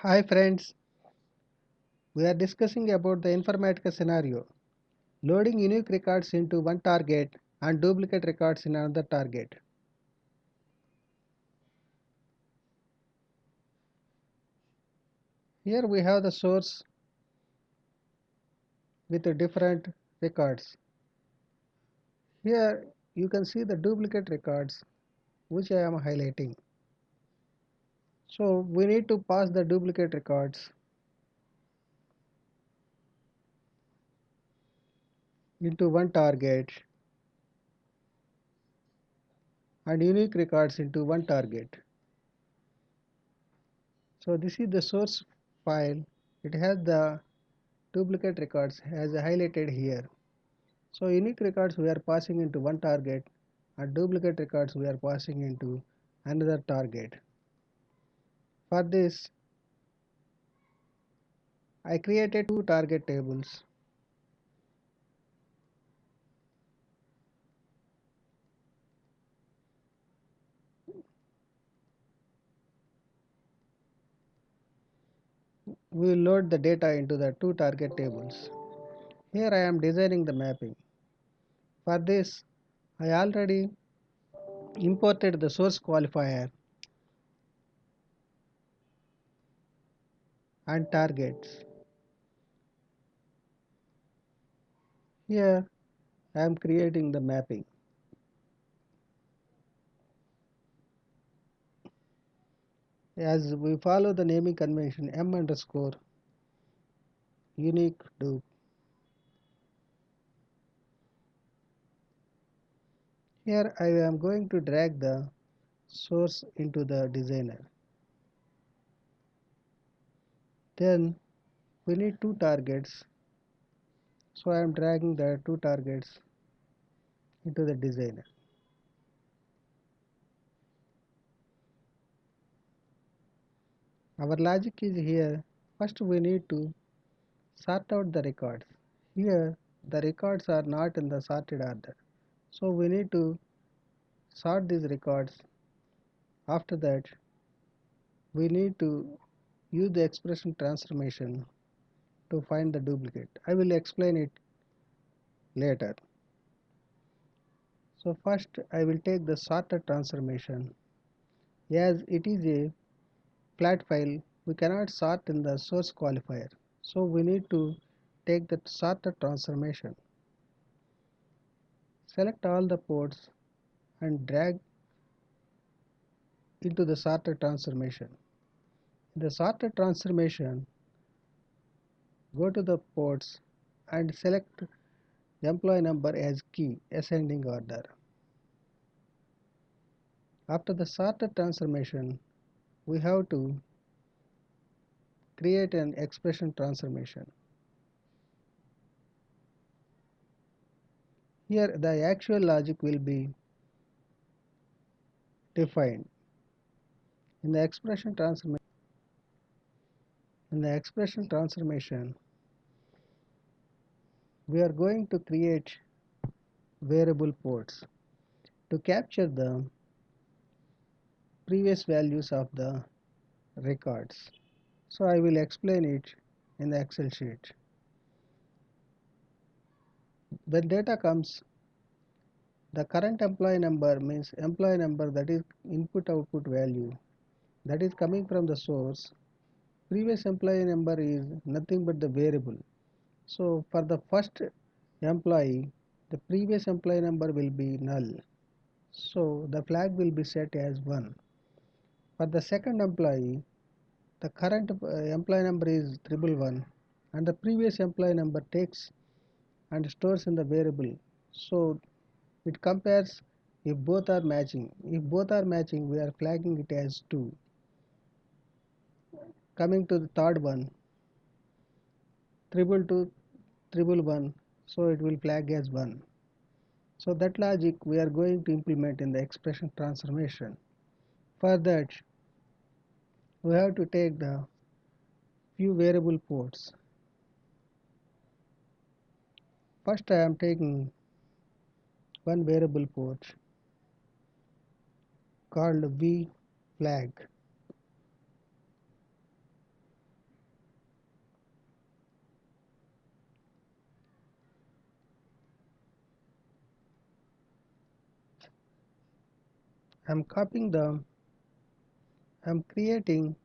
Hi friends, we are discussing about the Informatica scenario, loading unique records into one target and duplicate records in another target. Here we have the source with the different records. Here you can see the duplicate records which I am highlighting. So we need to pass the duplicate records into one target and unique records into one target. So this is the source file. It has the duplicate records as highlighted here. So unique records we are passing into one target and duplicate records we are passing into another target. For this, I created two target tables. We will load the data into the two target tables. Here I am designing the mapping. For this, I already imported the source qualifier and targets. Here I am creating the mapping. As we follow the naming convention m underscore unique dupe. Here I am going to drag the source into the designer. Then we need two targets, so I am dragging the two targets into the designer. Our logic is here. First we need to sort out the records. Here the records are not in the sorted order, so we need to sort these records. After that we need to use the expression transformation to find the duplicate. I will explain it later. So first I will take the sorted transformation. As it is a flat file, we cannot sort in the source qualifier. So we need to take the sorted transformation. Select all the ports and drag into the sorted transformation. In the sorted transformation, go to the ports and select employee number as key ascending order. After the sorted transformation, we have to create an expression transformation. Here the actual logic will be defined. In the expression transformation, we are going to create variable ports to capture the previous values of the records. So I will explain it in the Excel sheet. When data comes, the current employee number means employee number, that is input output value, that is coming from the source. Previous employee number is nothing but the variable. So for the first employee, the previous employee number will be null. So the flag will be set as 1. For the second employee, the current employee number is 111 and the previous employee number takes and stores in the variable. So it compares if both are matching. If both are matching, we are flagging it as 2. Coming to the third one, 222, so it will flag as 1. So that logic we are going to implement in the expression transformation. For that, we have to take the few variable ports. First I am taking one variable port called v flag. I'm copying the, I'm creating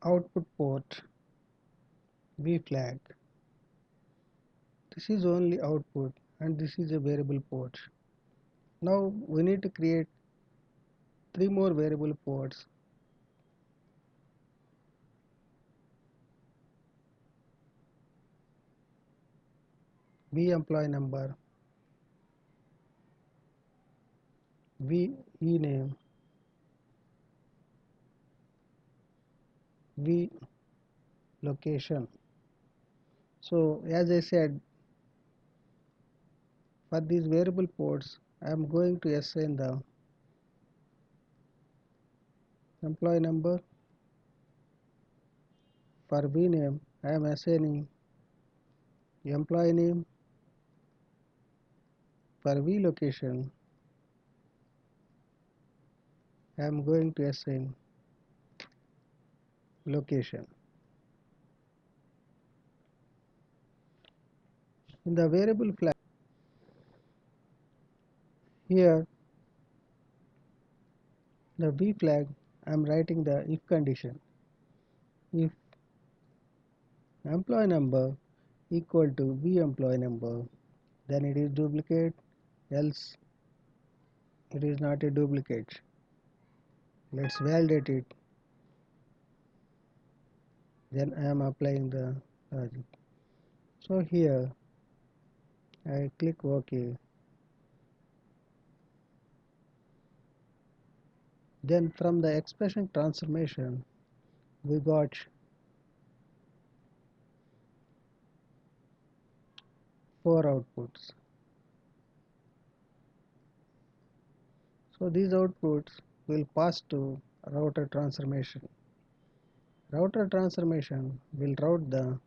output port V flag. This is only output and this is a variable port. Now we need to create three more variable ports. V employee number, V ename, V location. So as I said, for these variable ports, I am going to assign the employee number. For V name, I am assigning employee name. For V location, I am going to assign location. In the variable flag, here the V flag, I am writing the if condition. If employee number equal to V employee number, then it is duplicate, else it is not a duplicate. Let's validate it. Then I am applying the logic. So here I click OK. Then from the expression transformation, we got four outputs. So these outputs will pass to router transformation. Router transformation will route the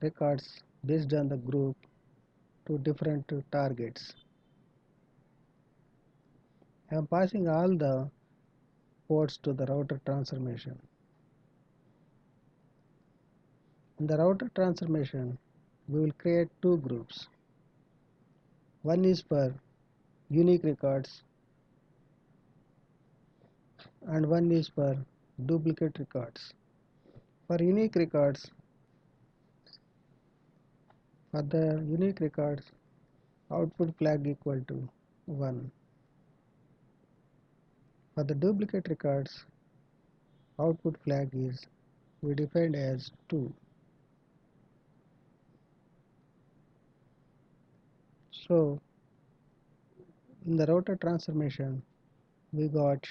records based on the group to different targets. I am passing all the ports to the router transformation. In the router transformation, we will create two groups. One is for unique records and one is for duplicate records. For unique records, for the unique records, output flag equal to 1. For the duplicate records, output flag is we defined as 2. So in the router transformation, we got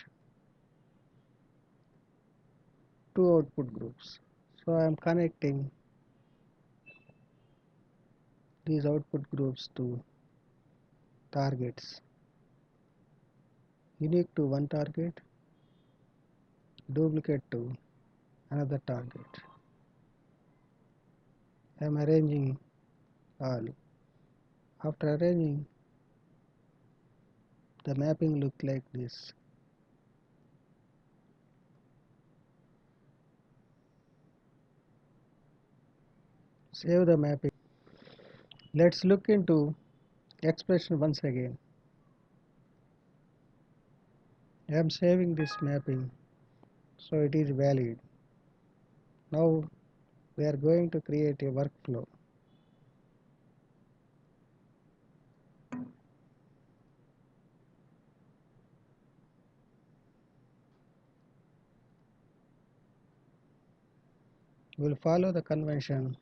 two output groups. So I am connecting these output groups to targets. Unique to one target, duplicate to another target. I am arranging all. After arranging, the mapping look like this. Save the mapping. Let's look into expression once again. I am saving this mapping so it is valid. Now we are going to create a workflow. We will follow the convention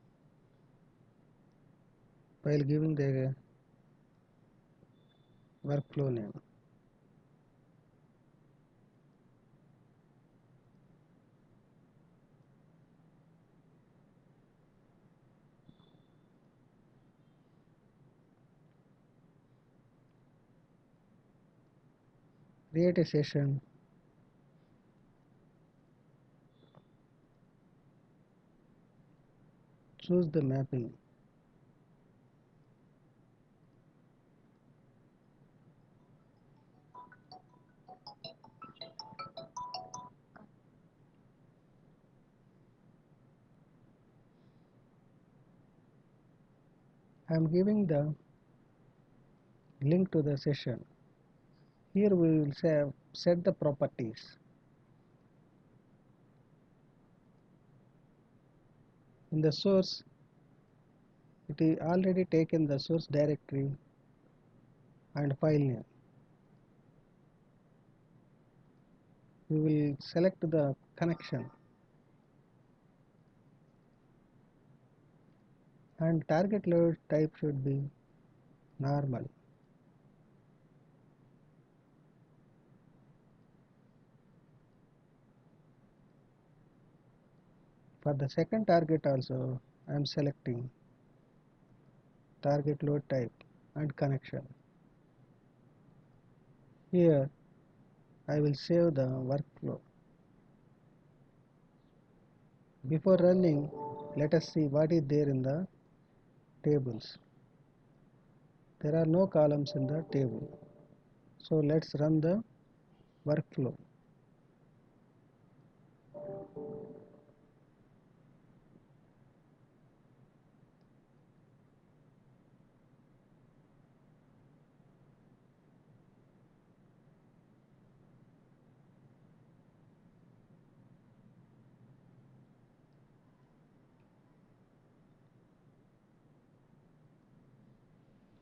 while giving the workflow name. Create a session. Choose the mapping. I am giving the link to the session. Here we will set the properties. In the source, it is already taken the source directory and file name. We will select the connection, and target load type should be normal. For the second target also, I am selecting target load type and connection. Here I will save the workflow. Before running, let us see what is there in the tables. There are no columns in the table. So let's run the workflow.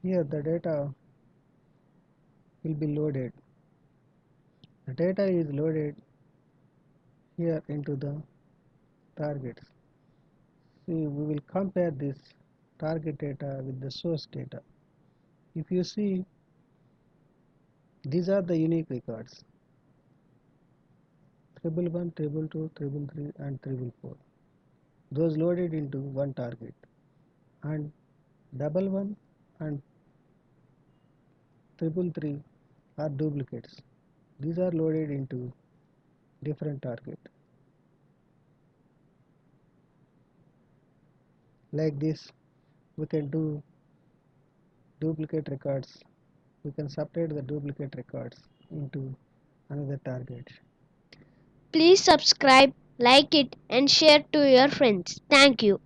Here the data will be loaded. The data is loaded here into the targets. See, we will compare this target data with the source data. If you see, these are the unique records: 111, 222, 333, and 344. Those loaded into one target, and 11 and 333 are duplicates. These are loaded into different target. Like this, we can do duplicate records. We can separate the duplicate records into another target. Please subscribe, like it, and share to your friends. Thank you.